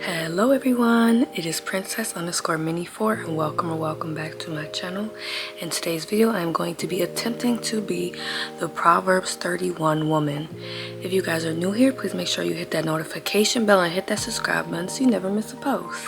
Hello everyone, it is princess_mini4 and welcome back to my channel. In today's video I'm going to be attempting to be the Proverbs 31 woman. If you guys are new here, please make sure you hit that notification bell and hit that subscribe button so you never miss a post.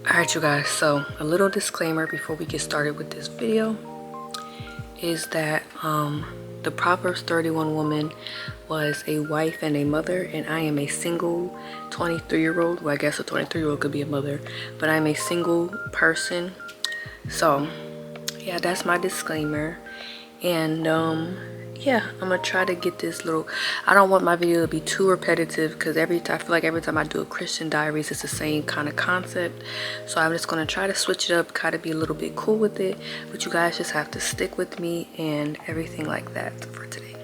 Alright you guys, so a little disclaimer before we get started with this video is that the Proverbs 31 woman was a wife and a mother, and I am a single 23-year-old. Well, I guess a 23-year-old could be a mother, but I'm a single person. So yeah, that's my disclaimer. And yeah, I'm gonna try to get this little, I don't want my video to be too repetitive because I feel like every time I do a Christian Diaries it's the same kind of concept. So I'm just gonna try to switch it up, kind of be a little bit cool with it, but you guys just have to stick with me and everything like that for today.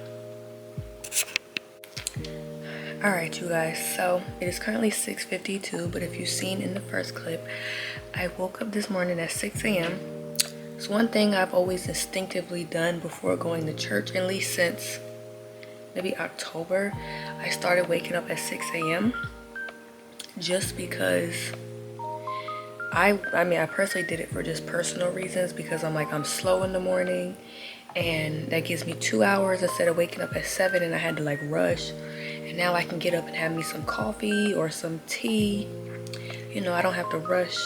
Alright you guys, so it is currently 6:52, but if you've seen in the first clip, I woke up this morning at 6 a.m. It's one thing I've always instinctively done before going to church, at least since maybe October. I started waking up at 6 a.m. just because I personally did it for just personal reasons, because I'm slow in the morning and that gives me 2 hours instead of waking up at 7 and I had to like rush. And now I can get up and have me some coffee or some tea. You know, I don't have to rush.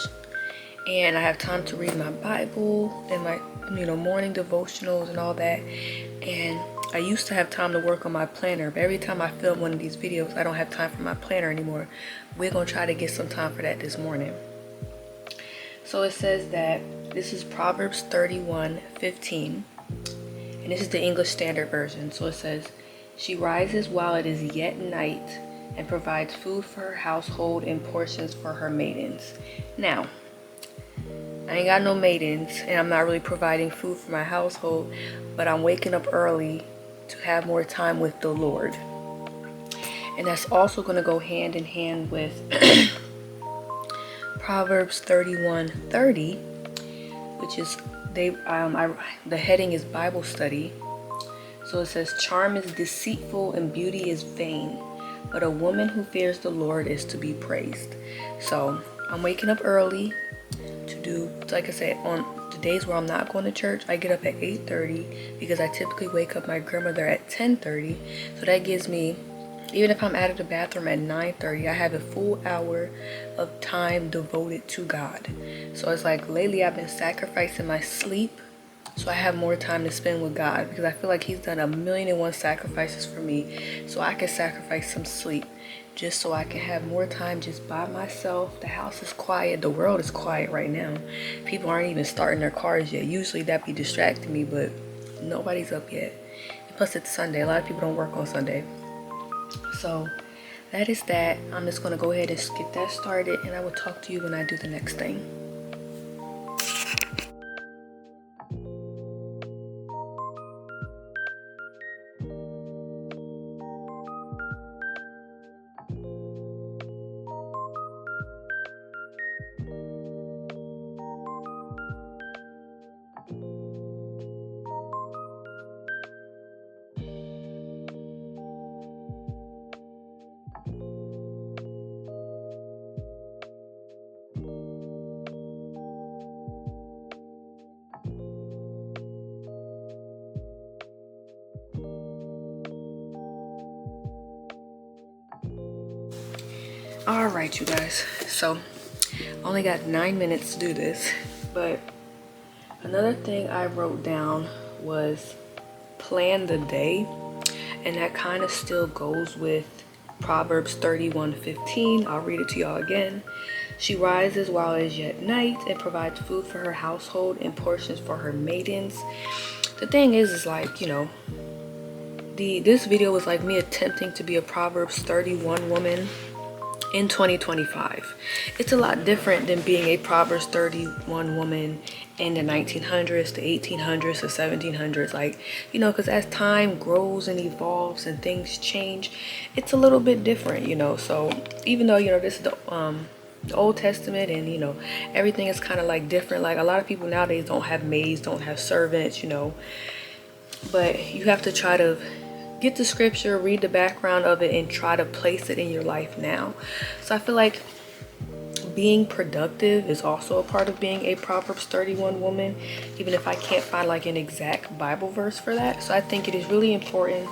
And I have time to read my Bible and my morning devotionals and all that. And I used to have time to work on my planner, but every time I film one of these videos I don't have time for my planner anymore. We're gonna try to get some time for that this morning. So it says that this is Proverbs 31:15, and this is the English Standard Version. So it says, "She rises while it is yet night and provides food for her household and portions for her maidens." Now, I ain't got no maidens and I'm not really providing food for my household, but I'm waking up early to have more time with the Lord. And that's also going to go hand in hand with Proverbs 31:30, which is the heading is Bible study. So it says, "Charm is deceitful and beauty is vain, but a woman who fears the Lord is to be praised." So I'm waking up early to do, like I said, on the days where I'm not going to church, I get up at 8:30 because I typically wake up my grandmother at 10:30. So that gives me, even if I'm out of the bathroom at 9:30, I have a full hour of time devoted to God. So it's like lately I've been sacrificing my sleep so I have more time to spend with God, because I feel like he's done 1,000,001 sacrifices for me. So I can sacrifice some sleep just so I can have more time just by myself. The house is quiet, the world is quiet right now. People aren't even starting their cars yet. Usually that be distracting me, but nobody's up yet. And plus it's Sunday, a lot of people don't work on Sunday. So that is that. I'm just going to go ahead and get that started, and I will talk to you when I do the next thing. All right, you guys. So, only got 9 minutes to do this, but another thing I wrote down was plan the day, and that kind of still goes with Proverbs 31:15. I'll read it to y'all again. She rises while it is yet night and provides food for her household and portions for her maidens. The thing is like, you know, this video was like me attempting to be a Proverbs 31 woman in 2025. It's a lot different than being a Proverbs 31 woman in the 1900s, the 1800s, the 1700s. Like, you know, because as time grows and evolves and things change, it's a little bit different, you know. So even though, you know, this is the Old Testament, and you know, everything is kind of like different. Like a lot of people nowadays don't have maids, don't have servants, you know, but you have to try to get the scripture, read the background of it, and try to place it in your life now. So I feel like being productive is also a part of being a Proverbs 31 woman, even if I can't find like an exact Bible verse for that. So I think it is really important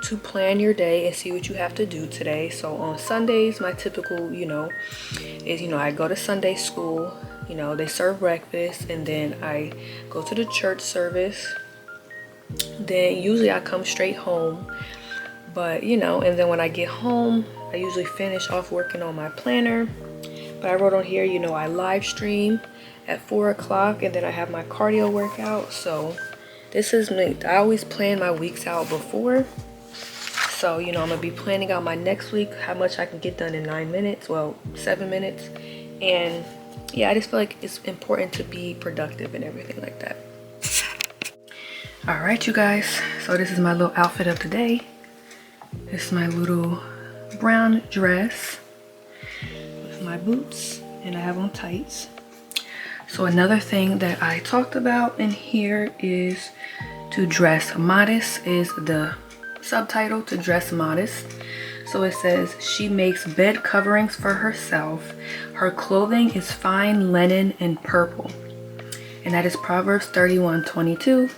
to plan your day and see what you have to do today. So on Sundays, my typical, you know, is, you know, I go to Sunday school, you know, they serve breakfast, and then I go to the church service. Then usually I come straight home, but you know, and then when I get home, I usually finish off working on my planner. But I wrote on here, you know, I live stream at 4 o'clock, and then I have my cardio workout. So this is me. I always plan my weeks out before. So, you know, I'm gonna be planning out my next week, how much I can get done in 9 minutes, well, 7 minutes. And yeah, I just feel like it's important to be productive and everything like that. All right, you guys, so this is my little outfit of the day. This is my little brown dress with my boots, and I have on tights. So another thing that I talked about in here is to dress modest, is the subtitle, to dress modest. So it says, she makes bed coverings for herself. Her clothing is fine linen and purple. And that is Proverbs 31:22.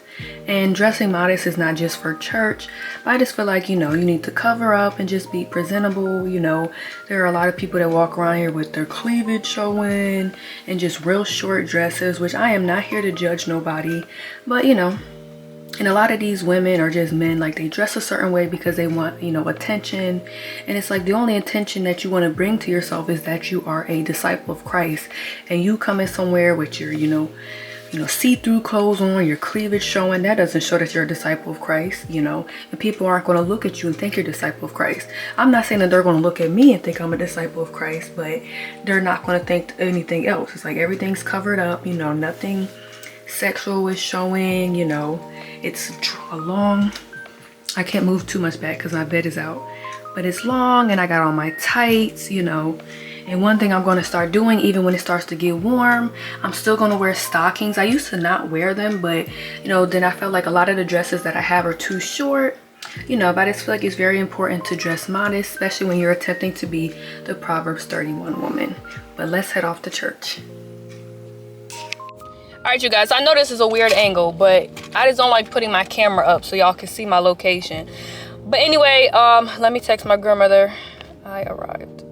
And dressing modest is not just for church, but I just feel like, you know, you need to cover up and just be presentable. You know, there are a lot of people that walk around here with their cleavage showing and just real short dresses, which I am not here to judge nobody, but you know, and a lot of these women are just men, like they dress a certain way because they want, you know, attention. And it's like the only attention that you want to bring to yourself is that you are a disciple of Christ, and you come in somewhere with your, you know, see-through clothes on, your cleavage showing. That doesn't show that you're a disciple of Christ, you know, and people aren't going to look at you and think you're a disciple of Christ. I'm not saying that they're going to look at me and think I'm a disciple of Christ, but they're not going to think anything else. It's like everything's covered up, you know, nothing sexual is showing, you know. It's a long, I can't move too much back because my bed is out, but it's long, and I got on my tights, you know. And one thing I'm going to start doing, even when it starts to get warm, I'm still going to wear stockings. I used to not wear them, but you know, then I felt like a lot of the dresses that I have are too short, you know. But I just feel like it's very important to dress modest, especially when you're attempting to be the Proverbs 31 woman. But let's head off to church. All right, you guys, I know this is a weird angle, but I just don't like putting my camera up so y'all can see my location. But anyway, let me text my grandmother. I arrived.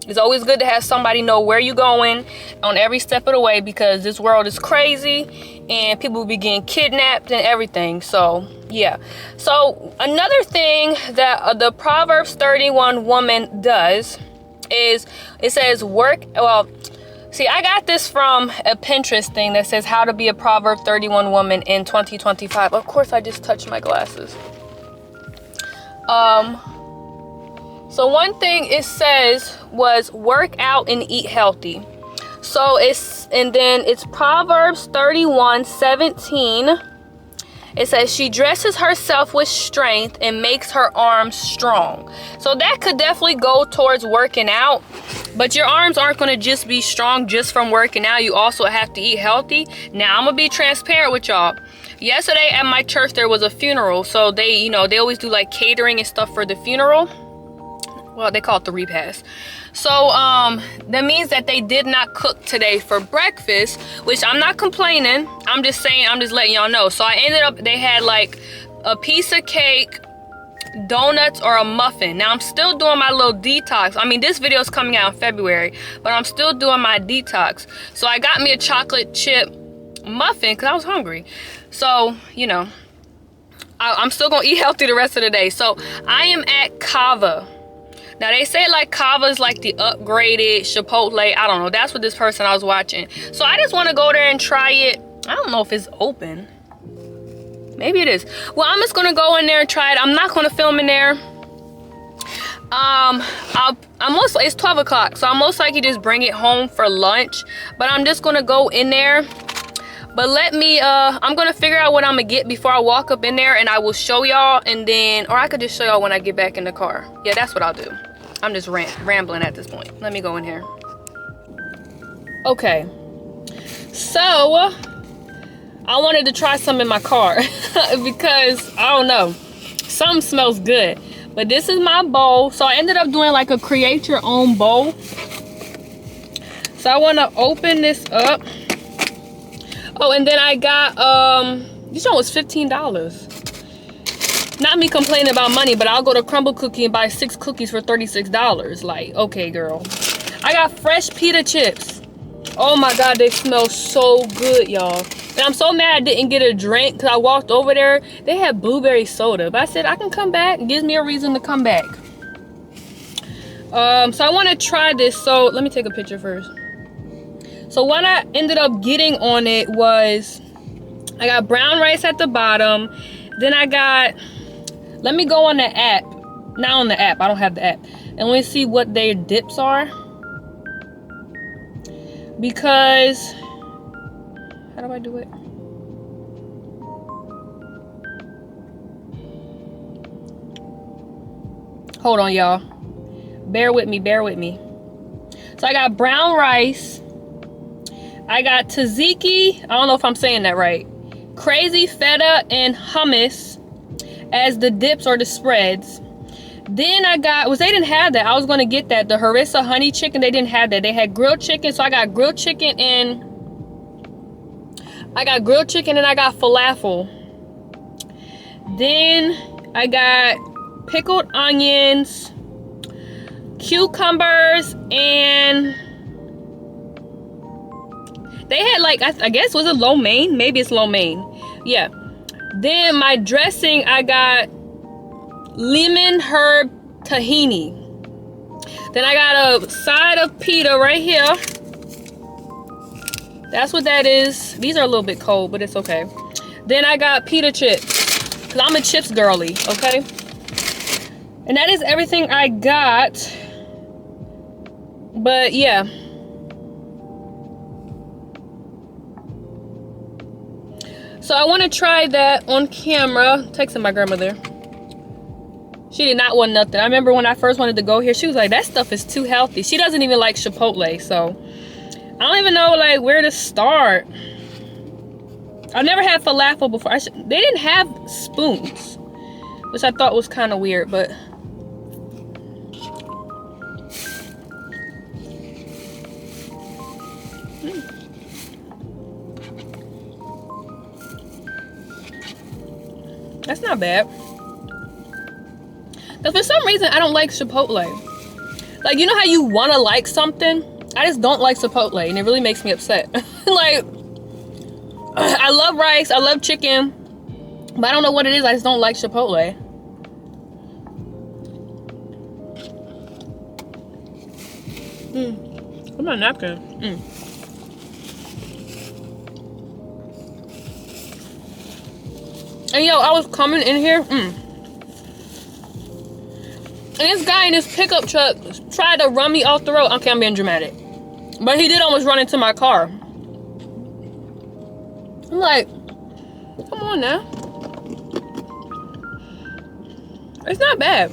It's always good to have somebody know where you're going on every step of the way, because this world is crazy and people will be getting kidnapped and everything. So yeah. So another thing that the Proverbs 31 woman does is, it says work, well, see, I got this from a Pinterest thing that says how to be a Proverbs 31 woman in 2025. Of course, I just touched my glasses. So one thing it says was work out and eat healthy. So it's Proverbs 31:17. It says she dresses herself with strength and makes her arms strong. So that could definitely go towards working out, but your arms aren't going to just be strong just from working out. You also have to eat healthy. Now I'm gonna be transparent with y'all. Yesterday at my church there was a funeral, so they, you know, they always do like catering and stuff for the funeral. Well, they call it the repast. So that means that they did not cook today for breakfast, which I'm not complaining. I'm just saying, I'm just letting y'all know. So I ended up, they had like a piece of cake, donuts or a muffin. Now I'm still doing my little detox. I mean, this video is coming out in February, but I'm still doing my detox. So I got me a chocolate chip muffin because I was hungry. So, you know, I'm still gonna eat healthy the rest of the day. So I am at CAVA. Now they say like CAVA is like the upgraded Chipotle. I don't know. That's what this person I was watching. So I just want to go there and try it. I don't know if it's open. Maybe it is. Well, I'm just gonna go in there and try it. I'm not gonna film in there. It's 12 o'clock, so I'll most likely just bring it home for lunch. But I'm just gonna go in there. But I'm gonna figure out what I'm gonna get before I walk up in there, and I will show y'all, and then, or I could just show y'all when I get back in the car. Yeah, that's what I'll do. I'm just rambling at this point. Let me go in here. Okay, so I wanted to try some in my car because I don't know, something smells good. But this is my bowl. So I ended up doing like a create your own bowl. So I want to open this up. Oh, and then I got this one was $15. Not me complaining about money, but I'll go to Crumble Cookie and buy 6 cookies for $36. Like, okay, girl. I got fresh pita chips. Oh my God, they smell so good, y'all. And I'm so mad I didn't get a drink because I walked over there. They had blueberry soda, but I said I can come back. It gives me a reason to come back. So I want to try this. So let me take a picture first. So what I ended up getting on it was, I got brown rice at the bottom. Then I got, let me go on the app. Not on the app, I don't have the app. And let me see what their dips are. Because, how do I do it? Hold on, y'all. Bear with me, bear with me. So I got brown rice. I got tzatziki, I don't know if I'm saying that right. Crazy feta and hummus as the dips or the spreads. Then I got, they didn't have that. I was gonna get that. The harissa honey chicken, they didn't have that. They had grilled chicken, so I got grilled chicken and I got falafel. Then I got pickled onions, cucumbers, and they had like, I guess, was it lo mein? Maybe it's lo mein. Yeah. Then my dressing, I got lemon herb tahini. Then I got a side of pita right here. That's what that is. These are a little bit cold, but it's okay. Then I got pita chips, because I'm a chips girly, okay? And that is everything I got. But yeah. So I want to try that on camera. Texting my grandmother. She did not want nothing. I remember when I first wanted to go here, she was like, that stuff is too healthy. She doesn't even like Chipotle, so I don't even know like where to start. I've never had falafel before. They didn't have spoons, which I thought was kind of weird, but that's not bad. Because for some reason, I don't like Chipotle. Like, you know how you want to like something? I just don't like Chipotle, and it really makes me upset. Like, I love rice, I love chicken, but I don't know what it is, I just don't like Chipotle. Where's my napkin? And yo, I was coming in here, and this guy in this pickup truck tried to run me off the road. Okay, I'm being dramatic. But he did almost run into my car. I'm like, come on now. It's not bad.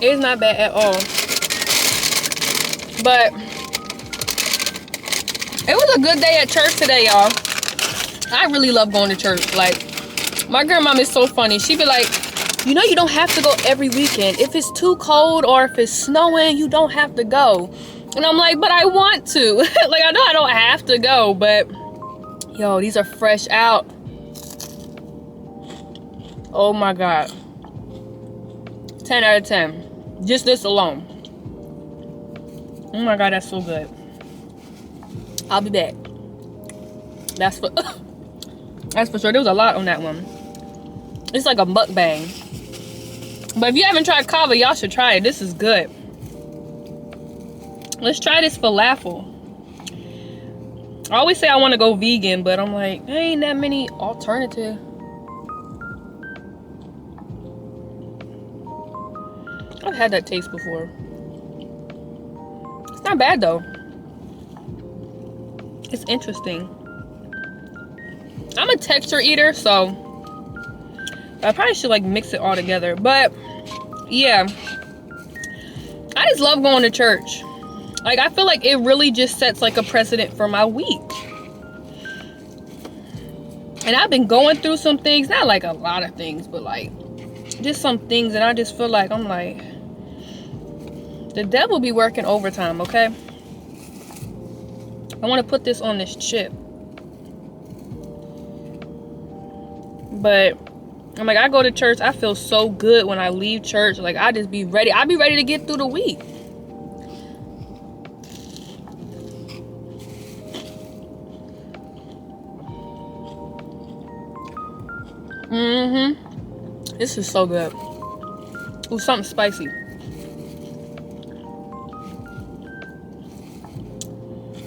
It's not bad at all. But it was a good day at church today, y'all. I really love going to church. Like, my grandmom is so funny. She be like, you know, you don't have to go every weekend. If it's too cold or if it's snowing, you don't have to go. And I'm like, but I want to. Like, I know I don't have to go, but yo, these are fresh out. Oh my God. 10 out of 10. Just this alone. Oh my god, that's so good. I'll be back. That's for sure. There was a lot on that one. It's like a mukbang. But if you haven't tried CAVA, y'all should try it. This is good. Let's try this falafel. I always say I want to go vegan, but I'm like, there ain't that many alternatives. I've had that taste before. It's not bad though. It's interesting. I'm a texture eater, so I probably should like mix it all together. But yeah, I just love going to church. Like, I feel like it really just sets like a precedent for my week. And I've been going through some things, not like a lot of things, but like just some things, and I just feel like I'm like, the devil be working overtime, okay? I want to put this on this chip. But I'm like, I go to church, I feel so good when I leave church. Like, I just be ready. I be ready to get through the week. This is so good. Ooh, something spicy.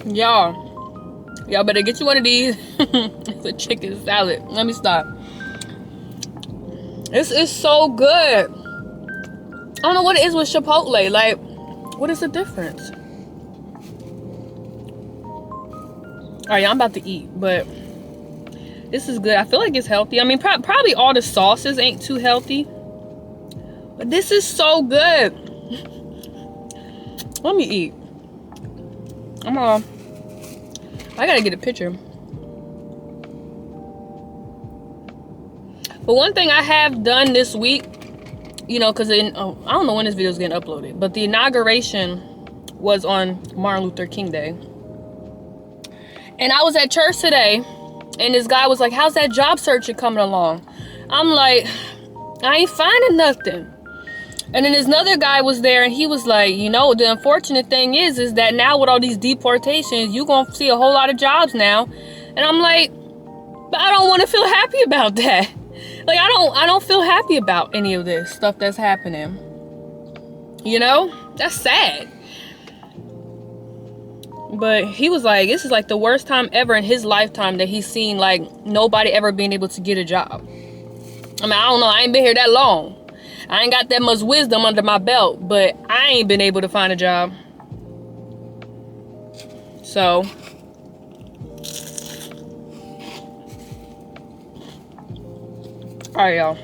Y'all better get you one of these. It's a chicken salad. Let me stop. This is so good. I don't know what it is with Chipotle. Like, what is the difference? Alright, I'm about to eat, but this is good. I feel like it's healthy. I mean, probably all the sauces ain't too healthy, but this is so good. Let me eat. I gotta get a picture. But one thing I have done this week, you know, because I don't know when this video is getting uploaded, but the inauguration was on Martin Luther King Day. And I was at church today, and this guy was like, how's that job search coming along? I'm like, I ain't finding nothing. And then this other guy was there, and he was like, you know, the unfortunate thing is that now with all these deportations, you're going to see a whole lot of jobs now. And I'm like, but I don't want to feel happy about that. Like, I don't feel happy about any of this stuff that's happening. You know? That's sad. But he was like, this is like the worst time ever in his lifetime that he's seen like nobody ever being able to get a job. I mean, I don't know. I ain't been here that long. I ain't got that much wisdom under my belt, but I ain't been able to find a job. So, all right, y'all.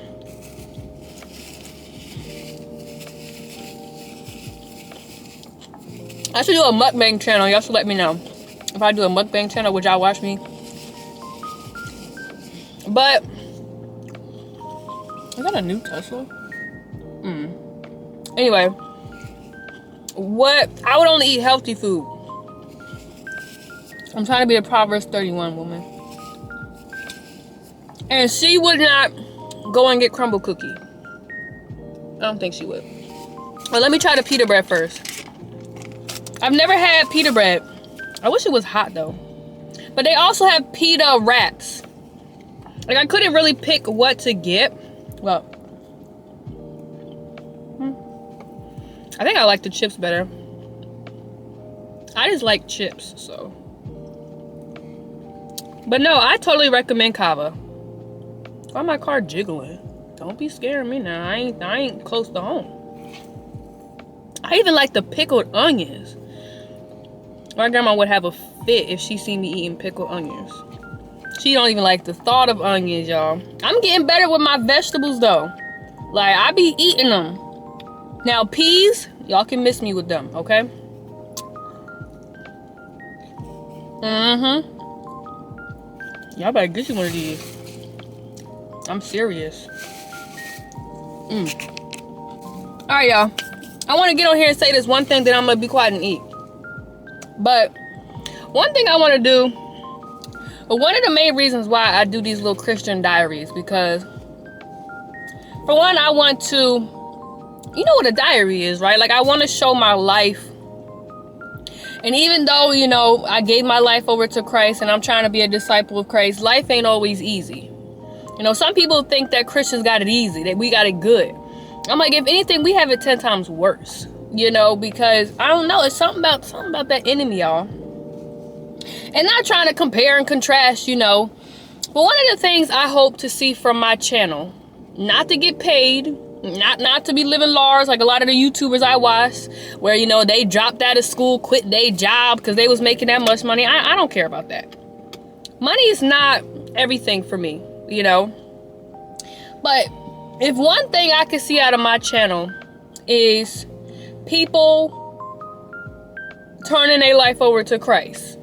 I should do a mukbang channel. Y'all should let me know. If I do a mukbang channel, would y'all watch me? But, is that a new Tesla? Anyway, I would only eat healthy food. I'm trying to be a Proverbs 31 woman. And she would not go and get crumble cookie. I don't think she would. Well, let me try the pita bread first. I've never had pita bread. I wish it was hot though. But they also have pita wraps. Like, I couldn't really pick what to get. Well, I think I like the chips better. I just like chips, so. But no, I totally recommend CAVA. Why my car jiggling? Don't be scaring me now. I ain't close to home. I even like the pickled onions. My grandma would have a fit if she seen me eating pickled onions. She don't even like the thought of onions, y'all. I'm getting better with my vegetables though. Like, I be eating them. Now peas, y'all can miss me with them, okay? Y'all better get you one of these. I'm serious. Alright, y'all. I want to get on here and say this one thing, that I'm going to be quiet and eat. But one thing I want to do, one of the main reasons why I do these little Christian diaries, because for one, I want to you know what a diary is, right? Like, I want to show my life. And even though, you know, I gave my life over to Christ and I'm trying to be a disciple of Christ, life ain't always easy. You know, some people think that Christians got it easy, that we got it good. I'm like, if anything, we have it 10 times worse, you know, because I don't know, it's something about that enemy, y'all. And not trying to compare and contrast, you know, but one of the things I hope to see from my channel, not to get paid, not to be living large like a lot of the YouTubers I watch, where, you know, they dropped out of school, quit their job because they was making that much money. I don't care about that. Money is not everything for me, you know. But if one thing I can see out of my channel is people turning their life over to Christ.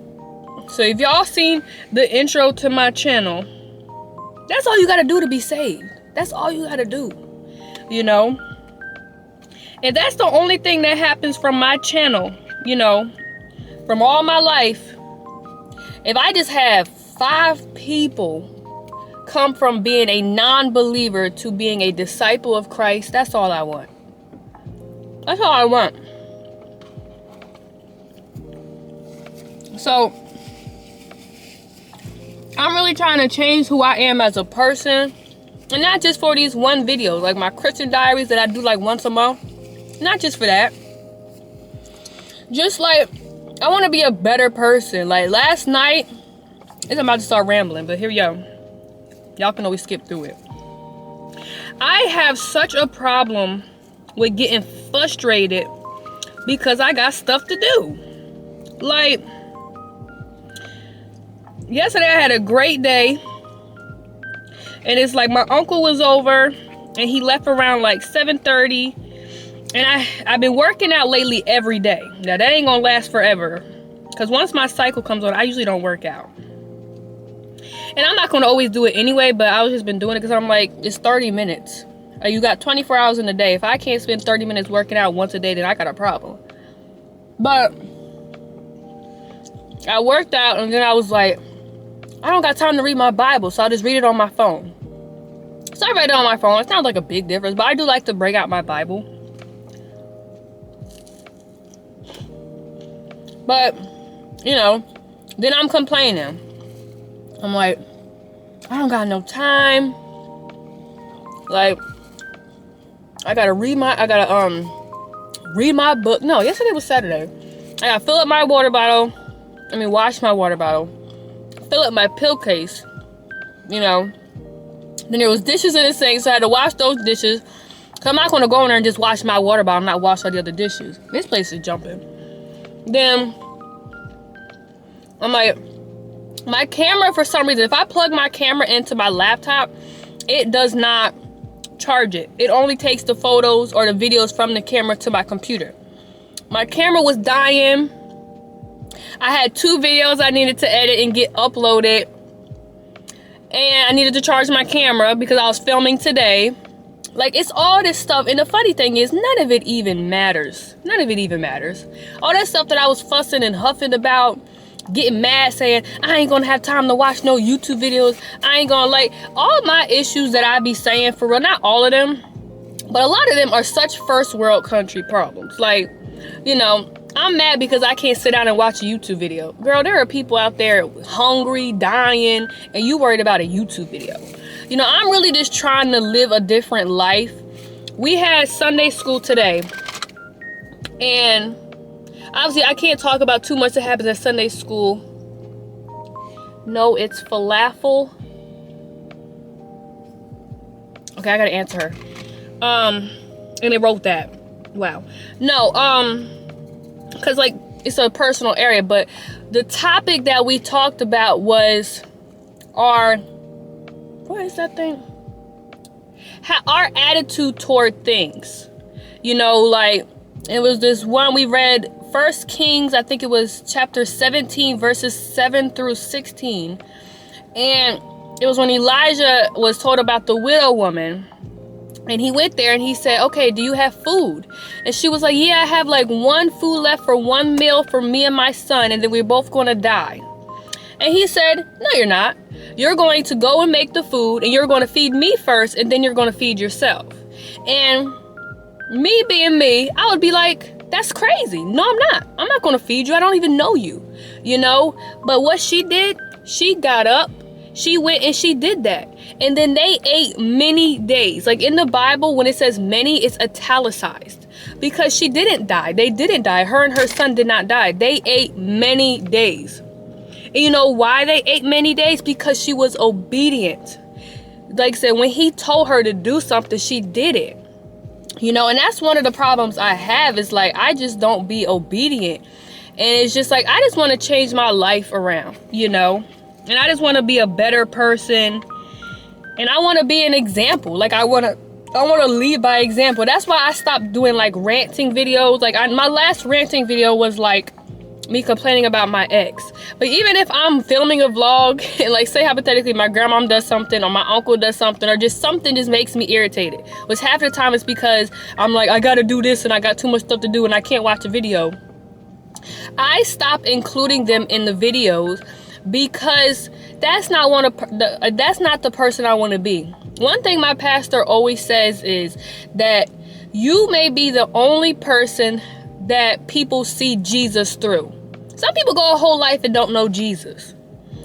So if y'all seen the intro to my channel, that's all you gotta do to be saved. That's all you gotta do, you know. And that's the only thing that happens from my channel, you know, from all my life. If I just have 5 people come from being a non-believer to being a disciple of Christ, that's all I want. That's all I want. So I'm really trying to change who I am as a person, and not just for these one videos, like my Christian diaries that I do like once a month. Not just for that. Just like, I want to be a better person. Like last night, I'm about to start rambling, but here we go. Y'all can always skip through it. I have such a problem with getting frustrated because I got stuff to do. Like, yesterday I had a great day. And it's like my uncle was over and he left around like 7:30. And I've been working out lately every day. Now that ain't gonna last forever. Because once my cycle comes on, I usually don't work out. And I'm not going to always do it anyway, but I was just been doing it because I'm like, it's 30 minutes. You got 24 hours in a day. If I can't spend 30 minutes working out once a day, then I got a problem. But I worked out and then I was like, I don't got time to read my Bible, so I'll just read it on my phone. So I read it on my phone. It's not like a big difference, but I do like to break out my Bible. But, you know, then I'm complaining. I'm like, I don't got no time. Like, I gotta read my book. No, yesterday was Saturday. I gotta fill up my water bottle. Wash my water bottle. Fill up my pill case. You know. Then there was dishes in the sink, so I had to wash those dishes. Cause I'm not gonna go in there and just wash my water bottle and not wash all the other dishes. This place is jumping. Then I'm like, my camera, for some reason, if I plug my camera into my laptop, it does not charge it. It only takes the photos or the videos from the camera to my computer. My camera was dying. I had 2 videos I needed to edit and get uploaded. And I needed to charge my camera because I was filming today. Like, it's all this stuff. And the funny thing is, none of it even matters. None of it even matters. All that stuff that I was fussing and huffing about, getting mad, saying, I ain't gonna have time to watch no YouTube videos. I ain't gonna, like, all my issues that I be saying, for real, not all of them, but a lot of them are such first world country problems. Like, you know, I'm mad because I can't sit down and watch a YouTube video. Girl, there are people out there hungry, dying, and you worried about a YouTube video. You know, I'm really just trying to live a different life. We had Sunday school today, and obviously I can't talk about too much that happens at Sunday school. No, it's falafel. Okay, I gotta answer her. And they wrote that. Wow. No, because, like, it's a personal area, but the topic that we talked about was what is that thing? Our attitude toward things. You know, like, it was this one we read, 1 Kings, I think it was chapter 17, verses 7 through 16. And it was when Elijah was told about the widow woman. And he went there and he said, okay, do you have food? And she was like, yeah, I have like 1 food left for 1 meal for me and my son, and then we're both going to die. And he said, no, you're not. You're going to go and make the food, and you're going to feed me first, and then you're going to feed yourself. And me being me, I would be like, that's crazy. No, I'm not. I'm not going to feed you. I don't even know you, you know? But what she did, she got up, she went and she did that. And then they ate many days. Like in the Bible, when it says many, it's italicized. Because she didn't die. They didn't die. Her and her son did not die. They ate many days. And you know why they ate many days? Because she was obedient. Like I said, when he told her to do something, she did it. You know, and that's one of the problems I have is like, I just don't be obedient. And it's just like, I just want to change my life around, you know, and I just want to be a better person. And I want to be an example. Like I want to lead by example. That's why I stopped doing like ranting videos. Like my last ranting video was like me complaining about my ex. But even if I'm filming a vlog and like say hypothetically my grandma does something or my uncle does something or just something just makes me irritated, which half the time is because I'm like, I gotta do this and I got too much stuff to do and I can't watch a video. I stop including them in the videos because that's not the person I want to be. One thing my pastor always says is that you may be the only person that people see Jesus through. Some people go a whole life and don't know Jesus,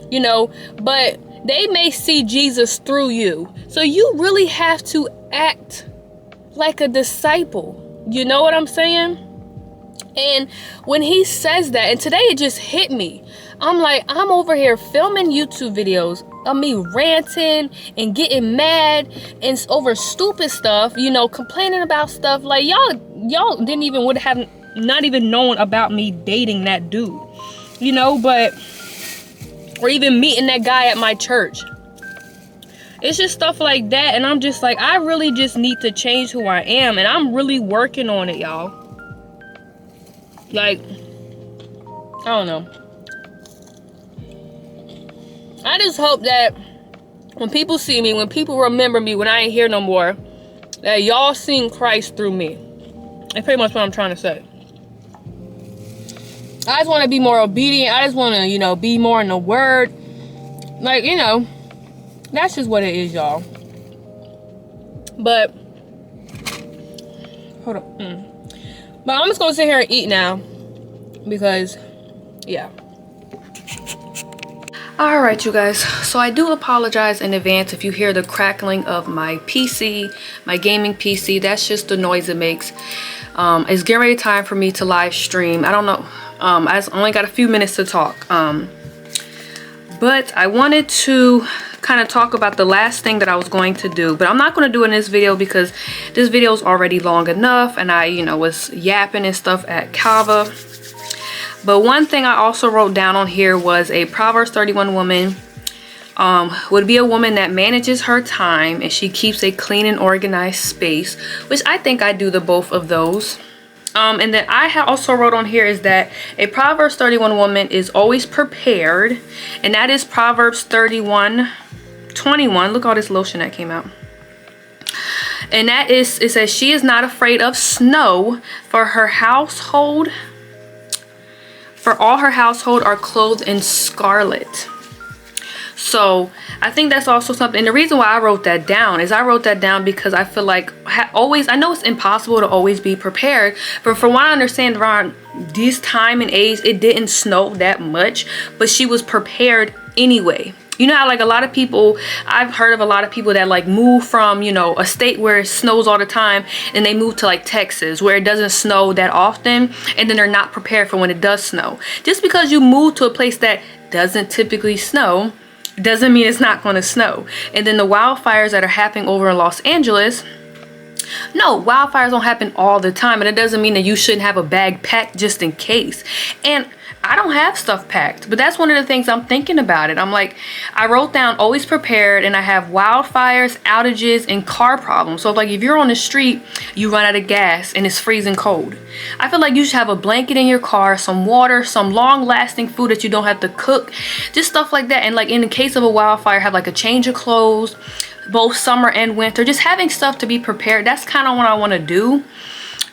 you know, but they may see Jesus through you. So you really have to act like a disciple. You know what I'm saying? And when he says that, and today it just hit me. I'm like, I'm over here filming YouTube videos of me ranting and getting mad and over stupid stuff, you know, complaining about stuff. Like y'all didn't even would have not even known about me dating that dude, you know, or even meeting that guy at my church. It's just stuff like that. And I'm just like, I really just need to change who I am. And I'm really working on it, y'all. Like, I don't know. I just hope that when people see me, when people remember me, when I ain't here no more, that y'all seen Christ through me. That's pretty much what I'm trying to say. I just want to be more obedient. I just want to, you know, be more in the word. Like, you know, that's just what it is, y'all. But, hold on. But I'm just going to sit here and eat now. Because, yeah. Alright, you guys. So I do apologize in advance if you hear the crackling of my PC, my gaming PC. That's just the noise it makes. It's getting ready time for me to live stream. I don't know. I only got a few minutes to talk. But I wanted to kind of talk about the last thing that I was going to do. But I'm not going to do it in this video because this video is already long enough. And I, you know, was yapping and stuff at CAVA. But one thing I also wrote down on here was a Proverbs 31 woman would be a woman that manages her time and she keeps a clean and organized space, which I think I do the both of those. And then I also wrote on here is that a Proverbs 31 woman is always prepared, and that is Proverbs 31:21. Look at all this lotion that came out. And that is, it says she is not afraid of snow, for all her household are clothed in scarlet. So I think that's also something. And the reason why I wrote that down is I wrote that down because I feel like I know it's impossible to always be prepared, but from what I understand around this time and age, it didn't snow that much, but she was prepared anyway. You know how like a lot of people, I've heard of a lot of people that like move from, you know, a state where it snows all the time and they move to like Texas where it doesn't snow that often, and then they're not prepared for when it does snow. Just because you move to a place that doesn't typically snow doesn't mean it's not going to snow. And then the wildfires that are happening over in Los Angeles, no, wildfires don't happen all the time, and it doesn't mean that you shouldn't have a bag packed just in case. And I don't have stuff packed, but that's one of the things I'm thinking about it. I'm like, I wrote down always prepared, and I have wildfires, outages, and car problems. So like if you're on the street, you run out of gas and it's freezing cold, I feel like you should have a blanket in your car, some water, some long lasting food that you don't have to cook, just stuff like that. And like in the case of a wildfire, have like a change of clothes, both summer and winter, just having stuff to be prepared. That's kind of what I want to do.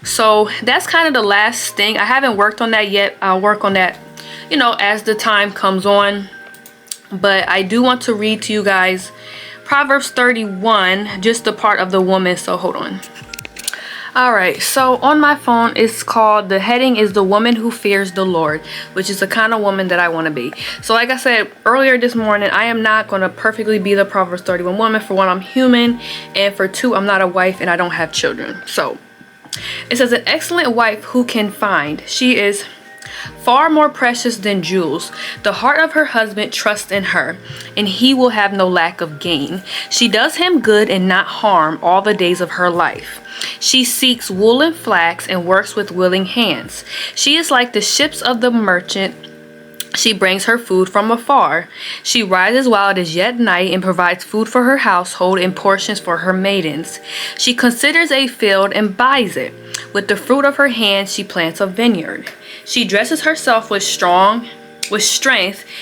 So that's kind of the last thing. I haven't worked on that yet. I'll work on that, you know, as the time comes on. But I do want to read to you guys Proverbs 31, just the part of the woman. So hold on. All right, so on my phone, it's called, the heading is The Woman Who Fears the Lord, which is the kind of woman that I want to be. So like I said earlier this morning, I am not going to perfectly be the Proverbs 31 woman. For one, I'm human, and for two, I'm not a wife and I don't have children. So it says, an excellent wife who can find. She is far more precious than jewels. The heart of her husband trusts in her, and he will have no lack of gain. She does him good and not harm all the days of her life. She seeks wool and flax and works with willing hands. She is like the ships of the merchant. She brings her food from afar. She rises while it is yet night and provides food for her household and portions for her maidens. She considers a field and buys it. With the fruit of her hands she plants a vineyard. She dresses herself with strength.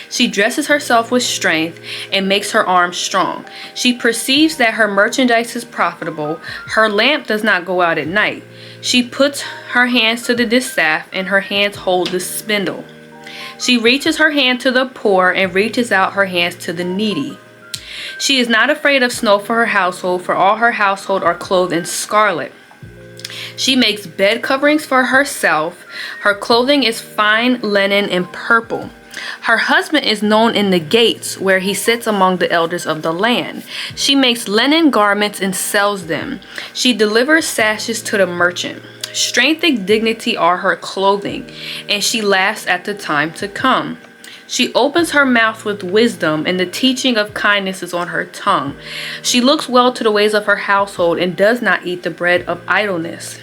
She dresses herself with strength and makes her arms strong. She perceives that her merchandise is profitable. Her lamp does not go out at night. She puts her hands to the distaff and her hands hold the spindle. She reaches her hand to the poor and reaches out her hands to the needy. She is not afraid of snow for her household, for all her household are clothed in scarlet. She makes bed coverings for herself. Her clothing is fine linen and purple. Her husband is known in the gates, where he sits among the elders of the land. She makes linen garments and sells them. She delivers sashes to the merchant. Strength and dignity are her clothing, and she laughs at the time to come. She opens her mouth with wisdom, and the teaching of kindness is on her tongue. She looks well to the ways of her household and does not eat the bread of idleness.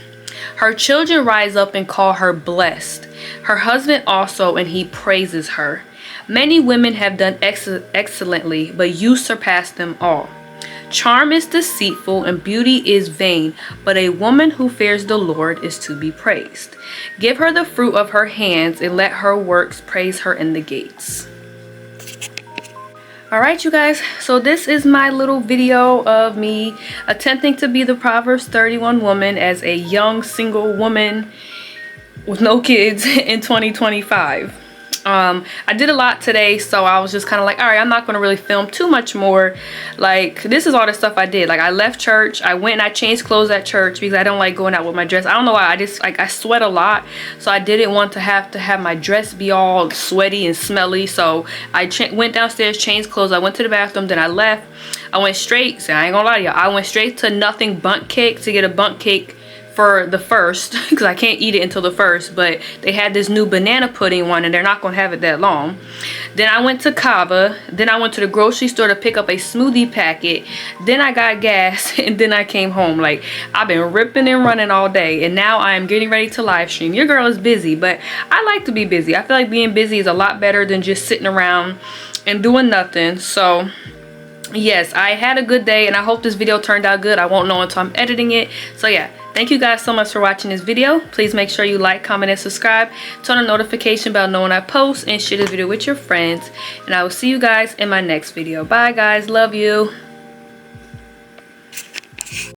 Her children rise up and call her blessed. Her husband also, and he praises her. Many women have done excellently, but you surpass them all. Charm is deceitful and beauty is vain, but a woman who fears the Lord is to be praised. Give her the fruit of her hands and let her works praise her in the gates. Alright, you guys, so this is my little video of me attempting to be the Proverbs 31 woman as a young single woman with no kids in 2025. I did a lot today, so I was just kind of like, all right, I'm not going to really film too much more. Like, this is all the stuff I did. Like, I left church, I went and I changed clothes at church because I don't like going out with my dress. I don't know why, I just, like, I sweat a lot, so I didn't want to have my dress be all sweaty and smelly. So I went downstairs, changed clothes, I went to the bathroom, then I left. I went straight, so I ain't gonna lie to y'all, I went straight to Nothing Bundt Cake to get a bundt cake for the first, because I can't eat it until the first, but they had this new banana pudding one and they're not gonna have it that long. Then I went to CAVA, then I went to the grocery store to pick up a smoothie packet, then I got gas, and then I came home. Like, I've been ripping and running all day, and now I am getting ready to live stream. Your girl is busy, but I like to be busy. I feel like being busy is a lot better than just sitting around and doing nothing. So yes, I had a good day and I hope this video turned out good. I won't know until I'm editing it. So yeah, thank you guys so much for watching this video. Please make sure you like, comment, and subscribe. Turn on the notification bell knowing I post, and share this video with your friends. And I will see you guys in my next video. Bye guys, love you.